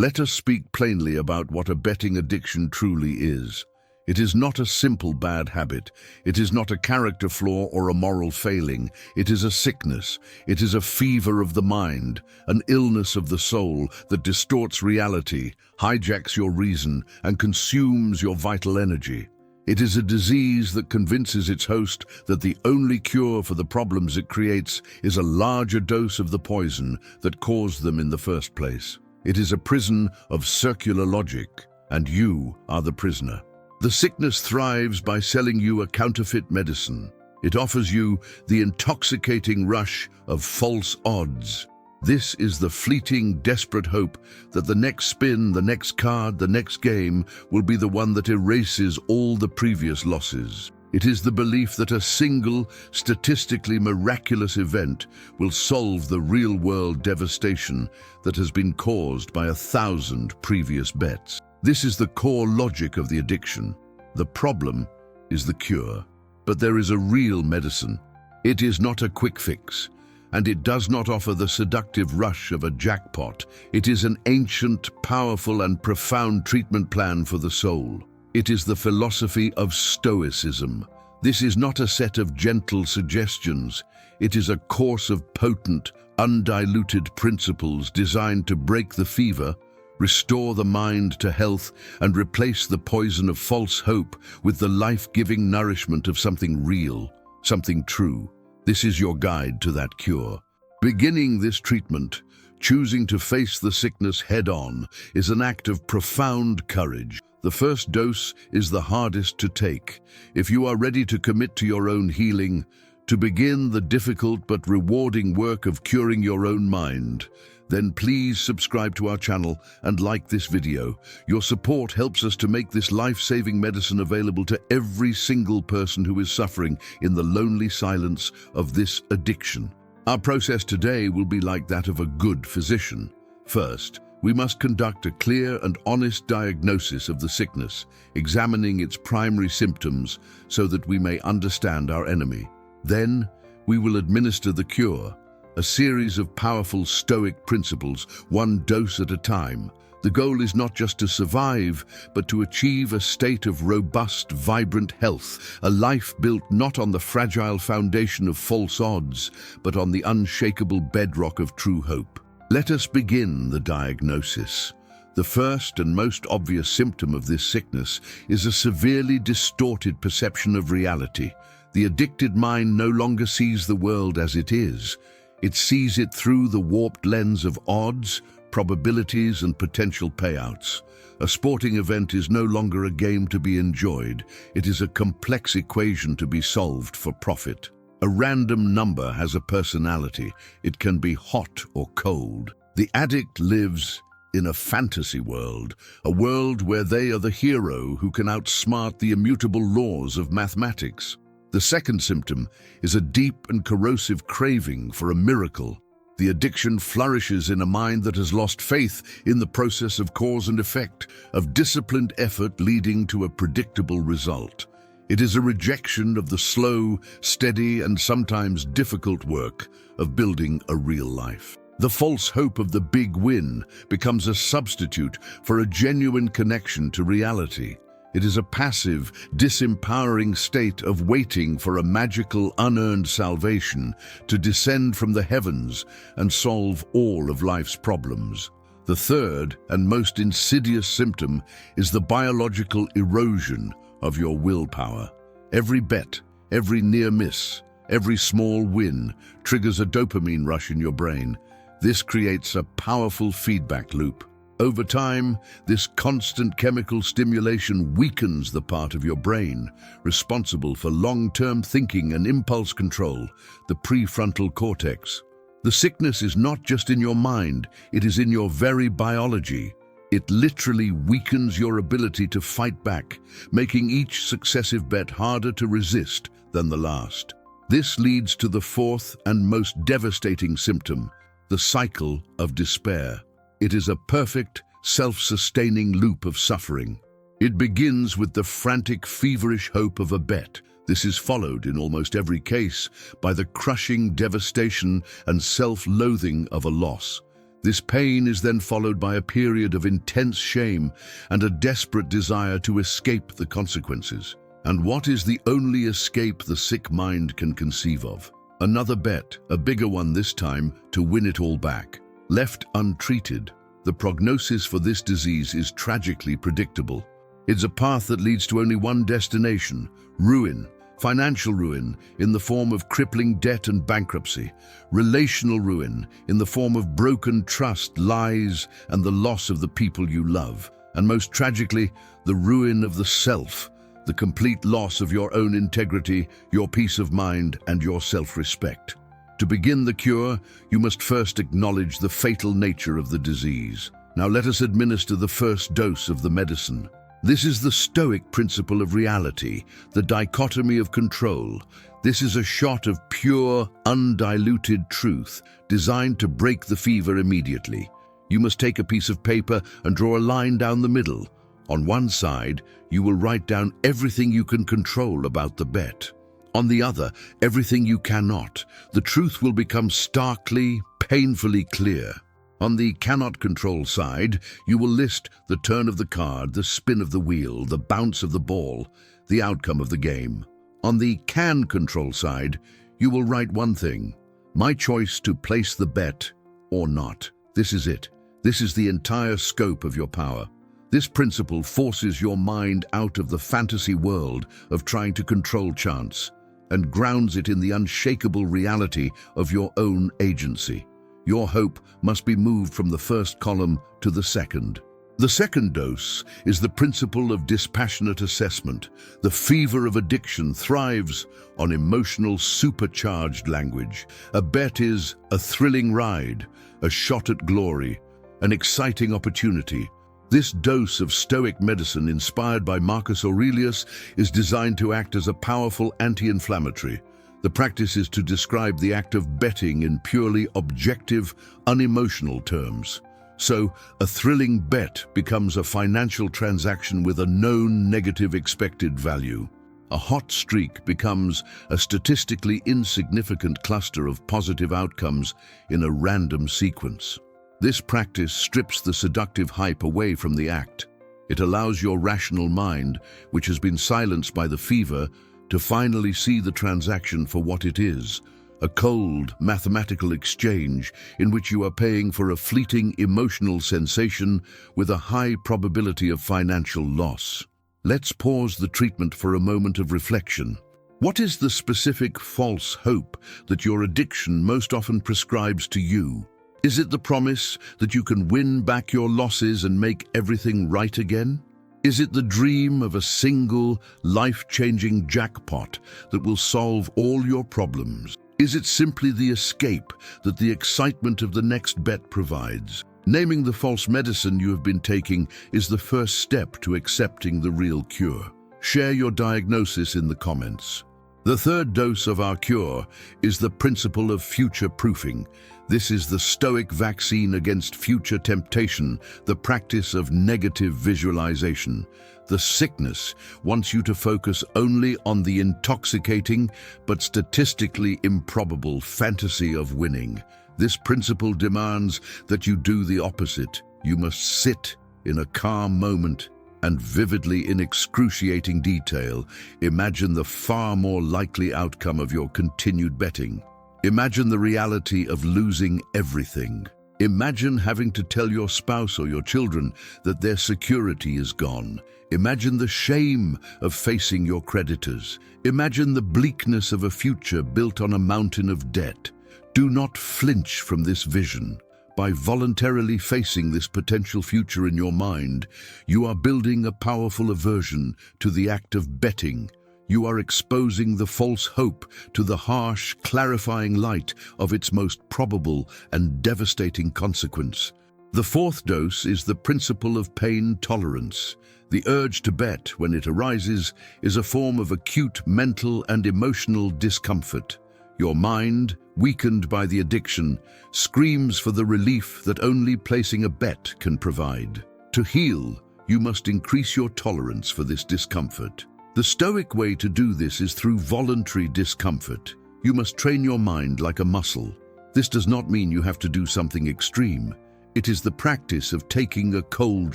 Let us speak plainly about what a betting addiction truly is. It is not a simple bad habit. It is not a character flaw or a moral failing. It is a sickness. It is a fever of the mind, an illness of the soul that distorts reality, hijacks your reason, and consumes your vital energy. It is a disease that convinces its host that the only cure for the problems it creates is a larger dose of the poison that caused them in the first place. It is a prison of circular logic, and you are the prisoner. The sickness thrives by selling you a counterfeit medicine. It offers you the intoxicating rush of false odds. This is the fleeting, desperate hope that the next spin, the next card, the next game will be the one that erases all the previous losses. It is the belief that a single, statistically miraculous event will solve the real-world devastation that has been caused by 1,000 previous bets. This is the core logic of the addiction. The problem is the cure. But there is a real medicine. It is not a quick fix, and it does not offer the seductive rush of a jackpot. It is an ancient, powerful, and profound treatment plan for the soul. It is the philosophy of Stoicism. This is not a set of gentle suggestions. It is a course of potent, undiluted principles designed to break the fever, restore the mind to health, and replace the poison of false hope with the life-giving nourishment of something real, something true. This is your guide to that cure. Beginning this treatment, choosing to face the sickness head-on, is an act of profound courage. The first dose is the hardest to take. If you are ready to commit to your own healing, to begin the difficult but rewarding work of curing your own mind, then please subscribe to our channel and like this video. Your support helps us to make this life-saving medicine available to every single person who is suffering in the lonely silence of this addiction. Our process today will be like that of a good physician. First, we must conduct a clear and honest diagnosis of the sickness, examining its primary symptoms so that we may understand our enemy. Then, we will administer the cure, a series of powerful Stoic principles, one dose at a time. The goal is not just to survive, but to achieve a state of robust, vibrant health, a life built not on the fragile foundation of false odds, but on the unshakable bedrock of true hope. Let us begin the diagnosis. The first and most obvious symptom of this sickness is a severely distorted perception of reality. The addicted mind no longer sees the world as it is. It sees it through the warped lens of odds, probabilities, and potential payouts. A sporting event is no longer a game to be enjoyed. It is a complex equation to be solved for profit. A random number has a personality. It can be hot or cold. The addict lives in a fantasy world, a world where they are the hero who can outsmart the immutable laws of mathematics. The second symptom is a deep and corrosive craving for a miracle. The addiction flourishes in a mind that has lost faith in the process of cause and effect, of disciplined effort leading to a predictable result. It is a rejection of the slow, steady, and sometimes difficult work of building a real life. The false hope of the big win becomes a substitute for a genuine connection to reality. It is a passive, disempowering state of waiting for a magical, unearned salvation to descend from the heavens and solve all of life's problems. The third and most insidious symptom is the biological erosion of your willpower. Every bet, every near miss, every small win triggers a dopamine rush in your brain. This creates a powerful feedback loop. Over time, this constant chemical stimulation weakens the part of your brain responsible for long-term thinking and impulse control, the prefrontal cortex. The sickness is not just in your mind, it is in your very biology. It literally weakens your ability to fight back, making each successive bet harder to resist than the last. This leads to the fourth and most devastating symptom, the cycle of despair. It is a perfect, self-sustaining loop of suffering. It begins with the frantic, feverish hope of a bet. This is followed, in almost every case, by the crushing devastation and self-loathing of a loss. This pain is then followed by a period of intense shame and a desperate desire to escape the consequences. And what is the only escape the sick mind can conceive of? Another bet, a bigger one this time, to win it all back. Left untreated, the prognosis for this disease is tragically predictable. It's a path that leads to only one destination: ruin. Financial ruin in the form of crippling debt and bankruptcy, relational ruin in the form of broken trust, lies, and the loss of the people you love, and most tragically, the ruin of the self, the complete loss of your own integrity, your peace of mind, and your self-respect. To begin the cure, you must first acknowledge the fatal nature of the disease. Now let us administer the first dose of the medicine. This is the Stoic principle of reality, the dichotomy of control. This is a shot of pure, undiluted truth, designed to break the fever immediately. You must take a piece of paper and draw a line down the middle. On one side, you will write down everything you can control about the bet. On the other, everything you cannot. The truth will become starkly, painfully clear. On the cannot control side, you will list the turn of the card, the spin of the wheel, the bounce of the ball, the outcome of the game. On the can control side, you will write one thing: my choice to place the bet or not. This is it. This is the entire scope of your power. This principle forces your mind out of the fantasy world of trying to control chance and grounds it in the unshakable reality of your own agency. Your hope must be moved from the first column to the second. The second dose is the principle of dispassionate assessment. The fever of addiction thrives on emotional, supercharged language. A bet is a thrilling ride, a shot at glory, an exciting opportunity. This dose of Stoic medicine, inspired by Marcus Aurelius, is designed to act as a powerful anti-inflammatory. The practice is to describe the act of betting in purely objective, unemotional terms. So, a thrilling bet becomes a financial transaction with a known negative expected value. A hot streak becomes a statistically insignificant cluster of positive outcomes in a random sequence. This practice strips the seductive hype away from the act. It allows your rational mind, which has been silenced by the fever, to finally see the transaction for what it is: a cold, mathematical exchange in which you are paying for a fleeting emotional sensation with a high probability of financial loss. Let's pause the treatment for a moment of reflection. What is the specific false hope that your addiction most often prescribes to you? Is it the promise that you can win back your losses and make everything right again? Is it the dream of a single, life-changing jackpot that will solve all your problems? Is it simply the escape that the excitement of the next bet provides? Naming the false medicine you have been taking is the first step to accepting the real cure. Share your diagnosis in the comments. The third dose of our cure is the principle of future-proofing. This is the Stoic vaccine against future temptation, the practice of negative visualization. The sickness wants you to focus only on the intoxicating but statistically improbable fantasy of winning. This principle demands that you do the opposite. You must sit in a calm moment and vividly, in excruciating detail, imagine the far more likely outcome of your continued betting. Imagine the reality of losing everything. Imagine having to tell your spouse or your children that their security is gone. Imagine the shame of facing your creditors. Imagine the bleakness of a future built on a mountain of debt. Do not flinch from this vision. By voluntarily facing this potential future in your mind, you are building a powerful aversion to the act of betting. You are exposing the false hope to the harsh, clarifying light of its most probable and devastating consequence. The fourth dose is the principle of pain tolerance. The urge to bet, when it arises, is a form of acute mental and emotional discomfort. Your mind, weakened by the addiction, screams for the relief that only placing a bet can provide. To heal, you must increase your tolerance for this discomfort. The Stoic way to do this is through voluntary discomfort. You must train your mind like a muscle. This does not mean you have to do something extreme. It is the practice of taking a cold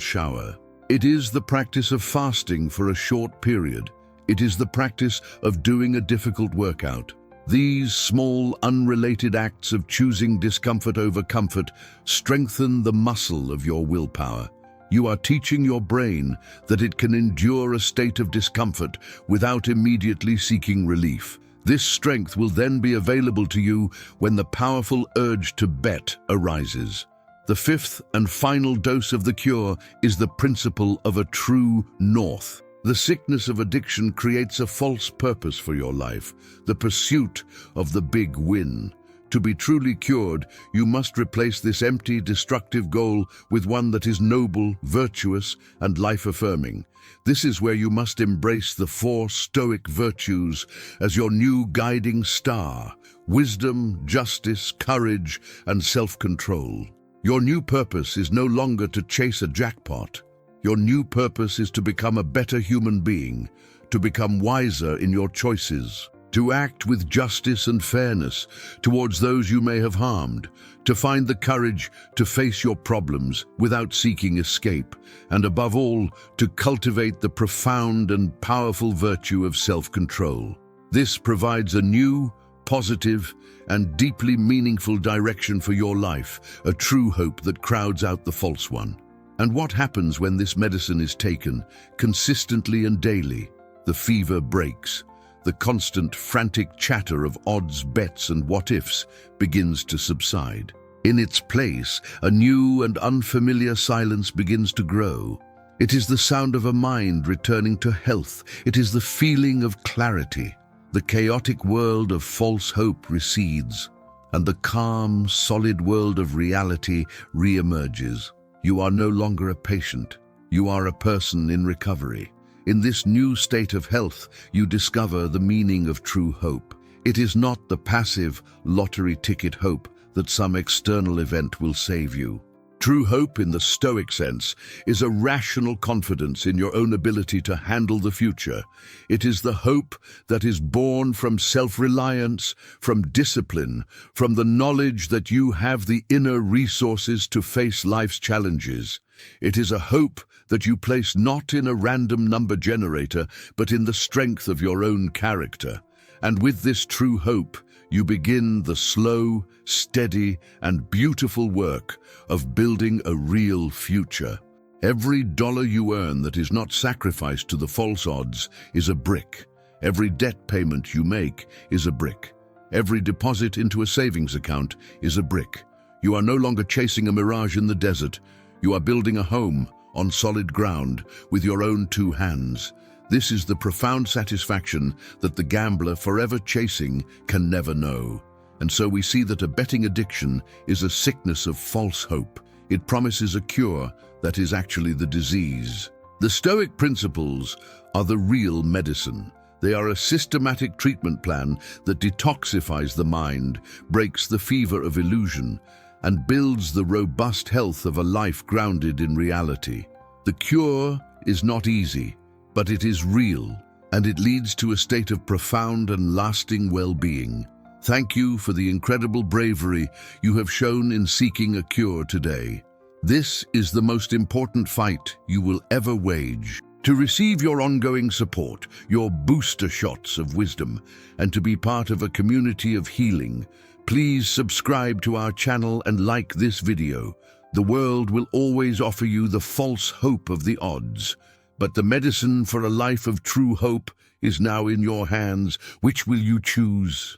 shower. It is the practice of fasting for a short period. It is the practice of doing a difficult workout. These small, unrelated acts of choosing discomfort over comfort strengthen the muscle of your willpower. You are teaching your brain that it can endure a state of discomfort without immediately seeking relief. This strength will then be available to you when the powerful urge to bet arises. The fifth and final dose of the cure is the principle of a true north. The sickness of addiction creates a false purpose for your life, the pursuit of the big win. To be truly cured, you must replace this empty, destructive goal with one that is noble, virtuous, and life-affirming. This is where you must embrace the 4 Stoic virtues as your new guiding star: wisdom, justice, courage, and self-control. Your new purpose is no longer to chase a jackpot. Your new purpose is to become a better human being, to become wiser in your choices, to act with justice and fairness towards those you may have harmed, to find the courage to face your problems without seeking escape, and above all, to cultivate the profound and powerful virtue of self-control. This provides a new, positive, and deeply meaningful direction for your life, a true hope that crowds out the false one. And what happens when this medicine is taken consistently and daily? The fever breaks. The constant, frantic chatter of odds, bets, and what-ifs begins to subside. In its place, a new and unfamiliar silence begins to grow. It is the sound of a mind returning to health. It is the feeling of clarity. The chaotic world of false hope recedes, and the calm, solid world of reality re-emerges. You are no longer a patient. You are a person in recovery. In this new state of health, you discover the meaning of true hope. It is not the passive, lottery ticket hope that some external event will save you. True hope, in the Stoic sense, is a rational confidence in your own ability to handle the future. It is the hope that is born from self-reliance, from discipline, from the knowledge that you have the inner resources to face life's challenges. It is a hope that you place not in a random number generator, but in the strength of your own character. And with this true hope, you begin the slow, steady, and beautiful work of building a real future. Every dollar you earn that is not sacrificed to the false odds is a brick. Every debt payment you make is a brick. Every deposit into a savings account is a brick. You are no longer chasing a mirage in the desert. You are building a home on solid ground with your own 2 hands. This is the profound satisfaction that the gambler forever chasing can never know. And so we see that a betting addiction is a sickness of false hope. It promises a cure that is actually the disease. The Stoic principles are the real medicine. They are a systematic treatment plan that detoxifies the mind, breaks the fever of illusion, and builds the robust health of a life grounded in reality. The cure is not easy, but it is real, and it leads to a state of profound and lasting well-being. Thank you for the incredible bravery you have shown in seeking a cure today. This is the most important fight you will ever wage. To receive your ongoing support, your booster shots of wisdom, and to be part of a community of healing, please subscribe to our channel and like this video. The world will always offer you the false hope of the odds, but the medicine for a life of true hope is now in your hands. Which will you choose?